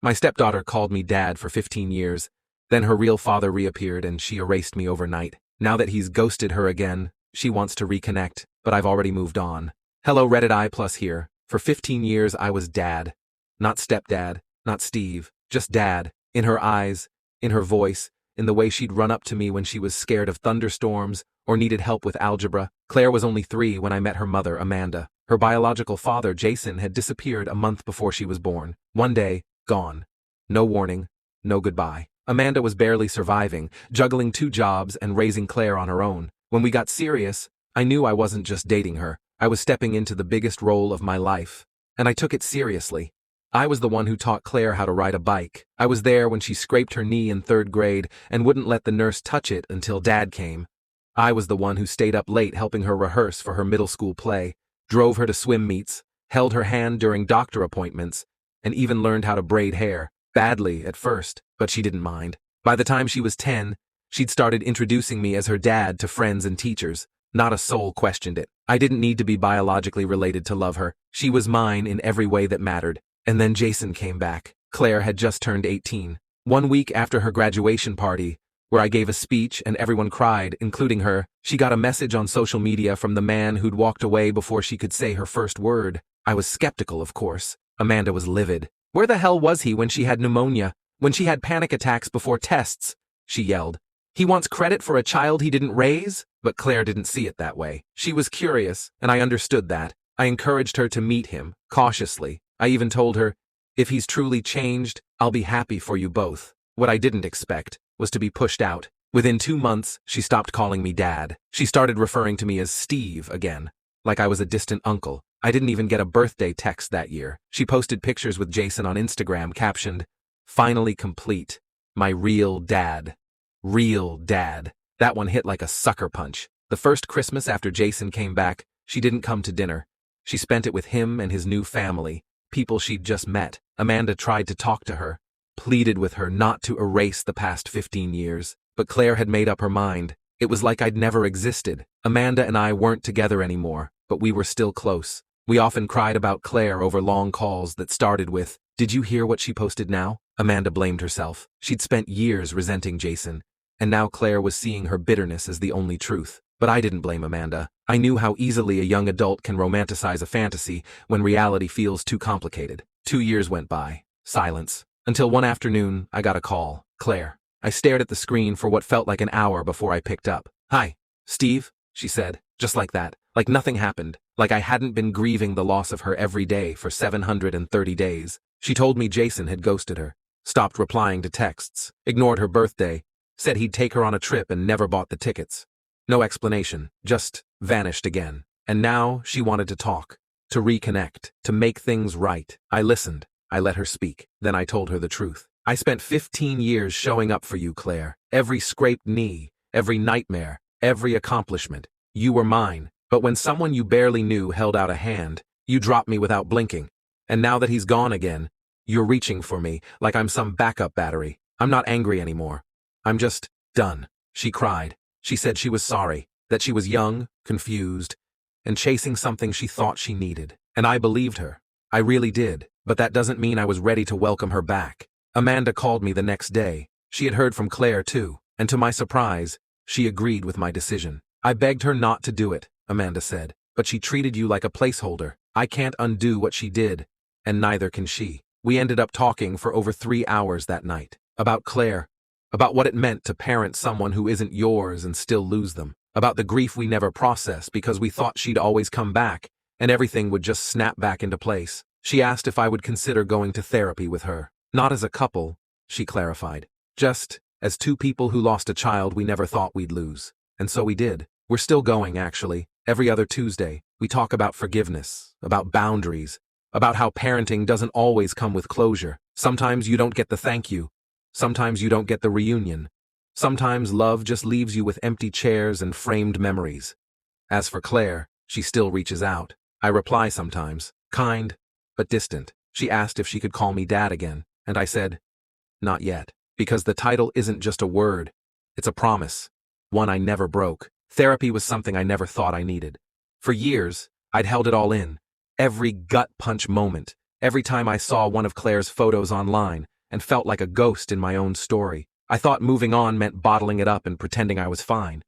My stepdaughter called me dad for 15 years. Then her real father reappeared and she erased me overnight. Now that he's ghosted her again, she wants to reconnect, but I've already moved on. Hello Reddit I plus here. For 15 years I was dad. Not stepdad, not Steve, just dad. In her eyes, in her voice, in the way she'd run up to me when she was scared of thunderstorms or needed help with algebra. Claire was only 3 when I met her mother, Amanda. Her biological father, Jason, had disappeared a month before she was born. One day, gone. No warning, no goodbye. Amanda was barely surviving, juggling 2 jobs and raising Claire on her own. When we got serious, I knew I wasn't just dating her. I was stepping into the biggest role of my life. And I took it seriously. I was the one who taught Claire how to ride a bike. I was there when she scraped her knee in 3rd grade and wouldn't let the nurse touch it until Dad came. I was the one who stayed up late helping her rehearse for her middle school play, drove her to swim meets, held her hand during doctor appointments, and even learned how to braid hair. Badly at first, but she didn't mind. By the time she was 10, she'd started introducing me as her dad to friends and teachers. Not a soul questioned it. I didn't need to be biologically related to love her. She was mine in every way that mattered. And then Jason came back. Claire had just turned 18. 1 week after her graduation party, where I gave a speech and everyone cried, including her, she got a message on social media from the man who'd walked away before she could say her first word. I was skeptical, of course. Amanda was livid. Where the hell was he when she had pneumonia? When she had panic attacks before tests? She yelled. He wants credit for a child he didn't raise? But Claire didn't see it that way. She was curious, and I understood that. I encouraged her to meet him, cautiously. I even told her, if he's truly changed, I'll be happy for you both. What I didn't expect was to be pushed out. Within 2 months, she stopped calling me dad. She started referring to me as Steve again, like I was a distant uncle. I didn't even get a birthday text that year. She posted pictures with Jason on Instagram captioned, "Finally complete. My real dad." Real dad. That one hit like a sucker punch. The first Christmas after Jason came back, she didn't come to dinner. She spent it with him and his new family, people she'd just met. Amanda tried to talk to her, pleaded with her not to erase the past 15 years. But Claire had made up her mind. It was like I'd never existed. Amanda and I weren't together anymore, but we were still close. We often cried about Claire over long calls that started with, "Did you hear what she posted now?" Amanda blamed herself. She'd spent years resenting Jason, and now Claire was seeing her bitterness as the only truth. But I didn't blame Amanda. I knew how easily a young adult can romanticize a fantasy when reality feels too complicated. 2 years went by. Silence. Until one afternoon, I got a call. Claire. I stared at the screen for what felt like an hour before I picked up. "Hi, Steve," she said, just like that, like nothing happened, like I hadn't been grieving the loss of her every day for 730 days. She told me Jason had ghosted her, stopped replying to texts, ignored her birthday, said he'd take her on a trip and never bought the tickets. No explanation, just vanished again. And now she wanted to talk, to reconnect, to make things right. I listened. I let her speak. Then I told her the truth. "I spent 15 years showing up for you, Claire. Every scraped knee, every nightmare, every accomplishment. You were mine. But when someone you barely knew held out a hand, you dropped me without blinking. And now that he's gone again, you're reaching for me like I'm some backup battery. I'm not angry anymore. I'm just done." She cried. She said she was sorry, that she was young, confused, and chasing something she thought she needed. And I believed her. I really did. But that doesn't mean I was ready to welcome her back. Amanda called me the next day. She had heard from Claire too, and to my surprise, she agreed with my decision. "I begged her not to do it," Amanda said, "but she treated you like a placeholder. I can't undo what she did, and neither can she." We ended up talking for over 3 hours that night. About Claire. About what it meant to parent someone who isn't yours and still lose them. About the grief we never processed because we thought she'd always come back, and everything would just snap back into place. She asked if I would consider going to therapy with her. Not as a couple, she clarified. Just as 2 people who lost a child we never thought we'd lose. And so we did. We're still going, actually. Every other Tuesday, we talk about forgiveness, about boundaries, about how parenting doesn't always come with closure. Sometimes you don't get the thank you. Sometimes you don't get the reunion. Sometimes love just leaves you with empty chairs and framed memories. As for Claire, she still reaches out. I reply sometimes, kind, but distant. She asked if she could call me dad again, and I said, not yet, because the title isn't just a word, it's a promise, one I never broke. Therapy was something I never thought I needed. For years, I'd held it all in, every gut punch moment, every time I saw one of Claire's photos online, and felt like a ghost in my own story. I thought moving on meant bottling it up and pretending I was fine.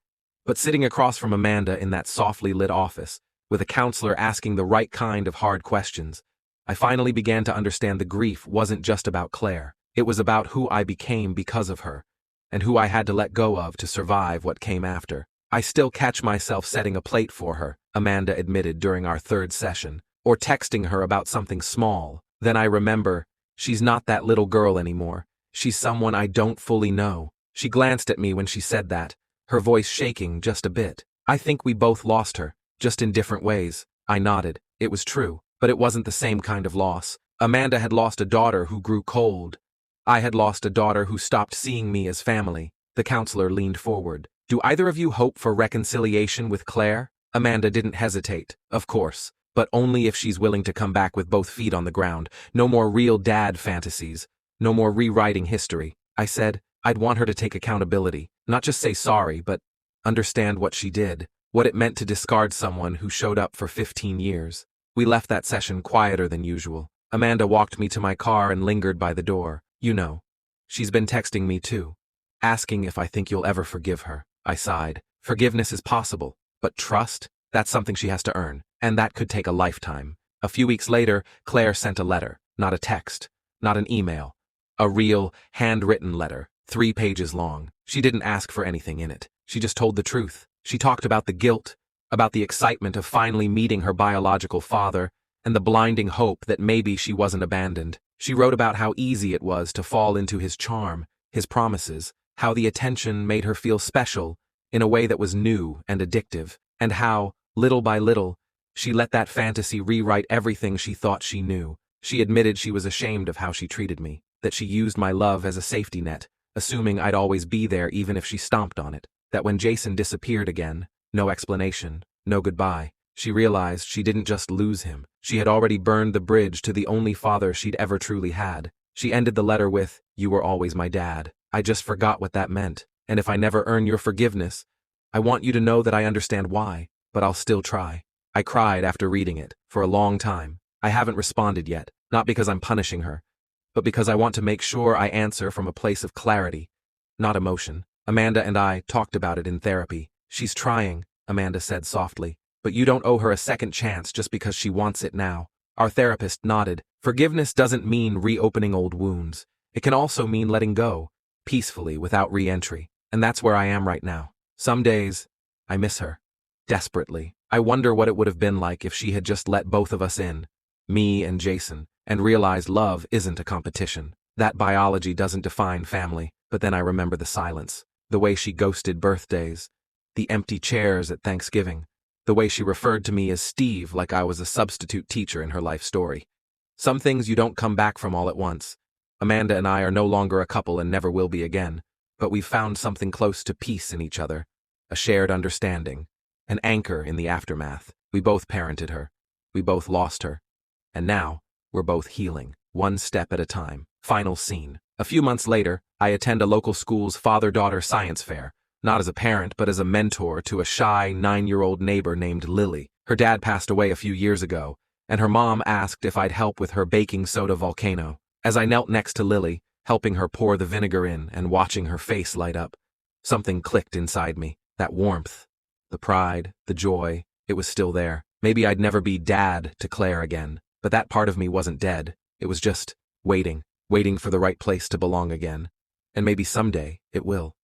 But sitting across from Amanda in that softly lit office, with a counselor asking the right kind of hard questions, I finally began to understand the grief wasn't just about Claire. It was about who I became because of her, and who I had to let go of to survive what came after. I still catch myself setting a plate for her, Amanda admitted during our third session, or texting her about something small. Then I remember, she's not that little girl anymore. She's someone I don't fully know. She glanced at me when she said that, her voice shaking just a bit. I think we both lost her, just in different ways. I nodded. It was true, but it wasn't the same kind of loss. Amanda had lost a daughter who grew cold. I had lost a daughter who stopped seeing me as family. The counselor leaned forward. Do either of you hope for reconciliation with Claire? Amanda didn't hesitate. Of course, but only if she's willing to come back with both feet on the ground. No more real dad fantasies. No more rewriting history. I said, I'd want her to take accountability, not just say sorry, but understand what she did, what it meant to discard someone who showed up for 15 years. We left that session quieter than usual. Amanda walked me to my car and lingered by the door. You know, she's been texting me too, asking if I think you'll ever forgive her. I sighed. Forgiveness is possible, but trust? That's something she has to earn, and that could take a lifetime. A few weeks later, Claire sent a letter, not a text, not an email. A real, handwritten letter, 3 pages long. She didn't ask for anything in it. She just told the truth. She talked about the guilt, about the excitement of finally meeting her biological father, and the blinding hope that maybe she wasn't abandoned. She wrote about how easy it was to fall into his charm, his promises, how the attention made her feel special in a way that was new and addictive, and how, little by little, she let that fantasy rewrite everything she thought she knew. She admitted she was ashamed of how she treated me, that she used my love as a safety net, assuming I'd always be there even if she stomped on it, that when Jason disappeared again, no explanation, no goodbye, she realized she didn't just lose him. She had already burned the bridge to the only father she'd ever truly had. She ended the letter with, "You were always my dad. I just forgot what that meant, and if I never earn your forgiveness, I want you to know that I understand why, but I'll still try." I cried after reading it, for a long time. I haven't responded yet, not because I'm punishing her, but because I want to make sure I answer from a place of clarity, not emotion. Amanda and I talked about it in therapy. She's trying, Amanda said softly, but you don't owe her a second chance just because she wants it now. Our therapist nodded. Forgiveness doesn't mean reopening old wounds. It can also mean letting go, peacefully, without re-entry. And that's where I am right now. Some days, I miss her. Desperately. I wonder what it would have been like if she had just let both of us in, me and Jason, and realized love isn't a competition. That biology doesn't define family. But then I remember the silence, the way she ghosted birthdays, the empty chairs at Thanksgiving, the way she referred to me as Steve like I was a substitute teacher in her life story. Some things you don't come back from all at once. Amanda and I are no longer a couple and never will be again, but we've found something close to peace in each other, a shared understanding, an anchor in the aftermath. We both parented her. We both lost her. And now, we're both healing, one step at a time. Final scene. A few months later, I attend a local school's father-daughter science fair, not as a parent but as a mentor to a shy 9-year-old neighbor named Lily. Her dad passed away a few years ago, and her mom asked if I'd help with her baking soda volcano. As I knelt next to Lily, helping her pour the vinegar in and watching her face light up, something clicked inside me. That warmth, the pride, the joy, it was still there. Maybe I'd never be dad to Claire again, but that part of me wasn't dead. It was just waiting for the right place to belong again. And maybe someday it will.